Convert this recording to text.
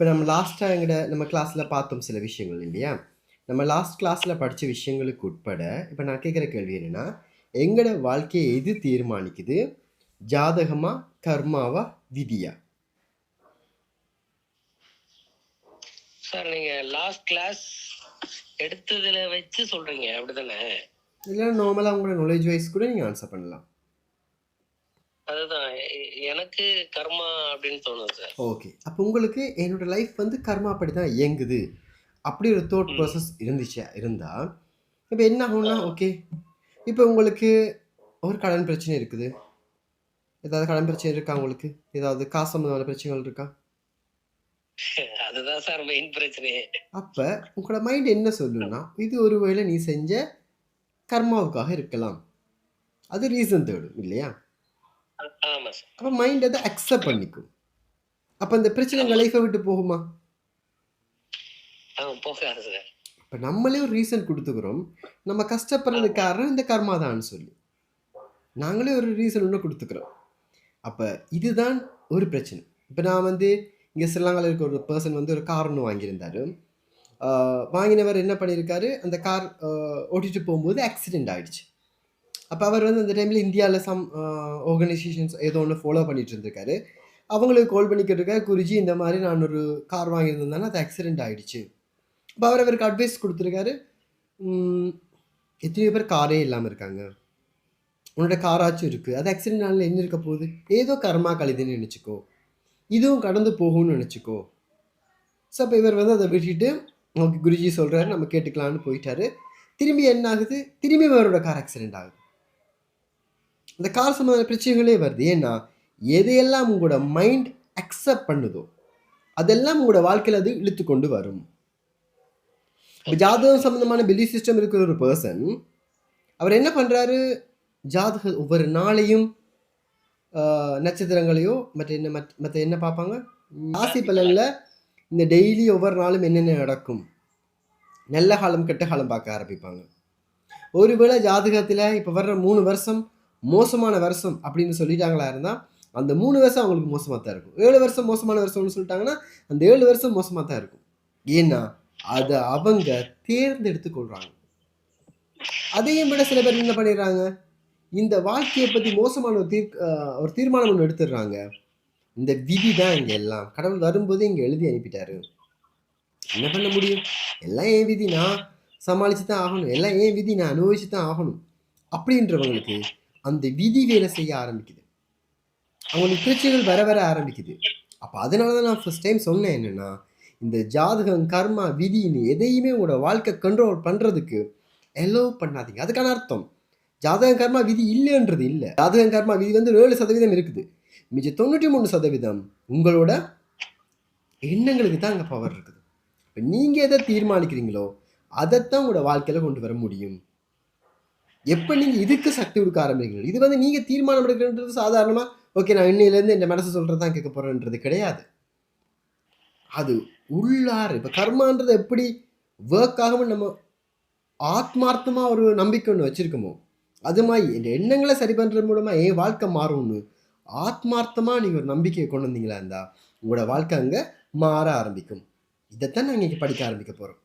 இப்போ நம்ம கிளாஸில் பார்த்தோம் சில விஷயங்கள் இல்லையா? நம்ம லாஸ்ட் கிளாஸில் படித்த விஷயங்களுக்கு உட்பட இப்போ நான் கேட்குற கேள்வி என்னென்னா, எங்களோட வாழ்க்கையை எது தீர்மானிக்குது? ஜாதகமா, கர்மாவா, விதியா? சார் நீங்க லாஸ்ட் கிளாஸ் எடுத்ததுல வச்சு சொல்றீங்க அப்படிதானே? இல்லைன்னா நார்மலாக உங்களோட நாலேஜ் வைஸ் கூட நீங்கள் ஆன்சர் பண்ணலாம். அதுதான் எனக்கு கர்மா அப்படின்னு தோணுது சார். ஓகே, அப்போ உங்களுக்கு என்னோட லைஃப் வந்து கர்மா அப்படி தான் இயங்குது அப்படி ஒரு தாட் ப்ராசஸ் இருந்தால் இப்போ என்ன ஆகும்னா, ஓகே இப்போ உங்களுக்கு ஒரு கடன் பிரச்சனை இருக்குது. ஏதாவது கடன் பிரச்சனை இருக்கா உங்களுக்கு? ஏதாவது காசு சம்பந்தமான பிரச்சனைகள் இருக்கா? அதுதான் சார் மெயின் பிரச்சனை. அப்ப உங்களோட மைண்ட் என்ன சொல்லுன்னா, இது ஒருவேளை நீ செஞ்ச கர்மாவுக்காக இருக்கலாம். அது ரீசன் தேடும் இல்லையா? ஆமா சார். அப்ப மைண்ட் அதை அக்செப்ட் பண்ணிக்கும். அப்ப இந்த பிரச்சனை உங்க லைஃபை விட்டு போகுமா? போகாது சார். இப்ப நம்மளே ஒரு ரீசன் கொடுத்துக்கிறோம், நம்ம கஷ்டப்படுறதுக்கு காரணம் இந்த கர்மா தான் சொல்லி நாங்களே ஒரு ரீசன் ஒன்று கொடுத்துக்கிறோம். அப்ப இதுதான் ஒரு பிரச்சனை. இப்ப நான் வந்து இங்கே ஸ்ரீலங்காவில் இருக்க ஒரு பர்சன் வந்து ஒரு கார் ஒன்று வாங்கியிருந்தாரு. வாங்கினவர் என்ன பண்ணியிருக்காரு, அந்த கார் ஓட்டிட்டு போகும்போது ஆக்சிடெண்ட் ஆகிடுச்சு. அப்போ அவர் வந்து அந்த டைமில் இந்தியாவில் சம் ஆர்கனைசேஷன்ஸ் ஏதோ ஒன்று ஃபாலோ பண்ணிட்டு இருந்திருக்காரு. அவங்களுக்கு கால் பண்ணிக்கிட்டு இருக்காரு, குருஜி இந்த மாதிரி நான் ஒரு கார் வாங்கியிருந்தேன்னா அது ஆக்சிடெண்ட் ஆகிடுச்சு. அப்போ அவருக்கு அட்வைஸ் கொடுத்துருக்காரு, எத்தனையோ பேர் காரே இல்லாமல் இருக்காங்க, உன்னோட காராச்சும் இருக்குது, அது ஆக்சிடென்ட்னால என்ன இருக்க போகுது, ஏதோ கர்மா கழிதுன்னு நினச்சிக்கோ, இதுவும் கடந்து போகும்னு நினச்சிக்கோ. ஸோ அப்போ இவர் வந்து அதை விட்டுட்டு ஓகே குருஜி சொல்கிறாரு நம்ம கேட்டுக்கலான்னு போயிட்டாரு. திரும்பி என்ன ஆகுது, திரும்பி அவரோட கார் ஆக்சிடெண்ட் ஆகுது. அந்த கார் சம்பந்தமான பிரச்சனைகளே வருது. ஏன்னா எதையெல்லாம் உங்களோட மைண்ட் அக்செப்ட் பண்ணுதோ அதெல்லாம் உங்களோட வாழ்க்கையில் அது இழுத்து கொண்டு வரும். இப்போ ஜாதகம் சம்பந்தமான பிலீஃப் சிஸ்டம் இருக்கிற ஒரு பர்சன் அவர் என்ன பண்ணுறாரு, ஜாதக ஒவ்வொரு நாளையும் நட்சத்திரங்களையோ மற்ற என்ன பார்ப்பாங்க, ராசி பலனில் இந்த டெய்லி ஒவ்வொரு நாளும் என்னென்ன நடக்கும், நல்ல காலம் கெட்ட காலம் பார்க்க ஆரம்பிப்பாங்க. ஒருவேளை ஜாதகத்தில் இப்போ வர்ற 3 வருஷம் மோசமான வருஷம் அப்படின்னு சொல்லிட்டாங்களா இருந்தால் அந்த 3 வருஷம் அவங்களுக்கு மோசமாக தான் இருக்கும். 7 வருஷம் மோசமான வருஷம்னு சொல்லிட்டாங்கன்னா அந்த 7 வருஷம் மோசமாக தான் இருக்கும். ஏன்னா அதை அவங்க தேர்ந்தெடுத்து கொள்றாங்க. அதையும் விட சில பேர் என்ன பண்ணிடுறாங்க, இந்த வாழ்க்கையை பற்றி மோசமான ஒரு தீர்மானம் ஒன்று எடுத்துடுறாங்க. இந்த விதி தான் இங்கே எல்லாம், கடவுள் வரும்போதே இங்கே எழுதி அனுப்பிட்டாரு, என்ன பண்ண முடியும், எல்லாம் ஏன் விதி, நான் சமாளித்து தான் ஆகணும், எல்லாம் ஏன் விதி, நான் அனுபவிச்சு தான் ஆகணும் அப்படின்றவங்களுக்கு அந்த விதி வேலை செய்ய ஆரம்பிக்குது. அவங்களுக்கு பிரச்சனைகள் வர வர ஆரம்பிக்குது. அப்போ அதனால தான் நான் ஃபர்ஸ்ட் டைம் சொன்னேன் என்னென்னா, இந்த ஜாதகம் கர்மா விதின்னு எதையுமே உங்களோட வாழ்க்கை கண்ட்ரோல் பண்ணுறதுக்கு எலோ பண்ணாதீங்க. அதுக்கான அர்த்தம் ஜாதகம் கர்மா விதி இல்லைன்றது இல்லை. ஜாதகம் கர்மா விதி வந்து 7% இருக்குது, மிச்சம் 93% உங்களோட எண்ணங்களுக்கு தான் அங்கே பவர் இருக்குது. இப்போ நீங்கள் எதை தீர்மானிக்கிறீங்களோ அதைத்தான் உங்களோட வாழ்க்கையில் கொண்டு வர முடியும். எப்போ நீங்கள் இதுக்கு சக்தி கொடுக்க ஆரம்பிக்கிறீங்களோ, இது வந்து நீங்கள் தீர்மானம் எடுக்கிறன்றது சாதாரணமாக ஓகே நான் இன்னையிலேருந்து என் மனசு சொல்கிறது தான் கேட்க போகிறேன்றது கிடையாது. அது உள்ளார இப்போ கர்மான்றது எப்படி ஒர்க் ஆகும் நம்ம ஆத்மார்த்தமாக ஒரு நம்பிக்கை ஒன்று வச்சுருக்கோமோ அது மாதிரி என் எண்ணங்களை சரி பண்ணுறது மூலமாக என் வாழ்க்கை மாறும்னு ஆத்மார்த்தமாக நீங்கள் ஒரு நம்பிக்கையை கொண்டு வந்தீங்களா இருந்தால் உங்களோட வாழ்க்கை அங்கே மாற ஆரம்பிக்கும். இதைத்தான் நாங்கள் இங்கே படிக்க ஆரம்பிக்க போகிறோம்.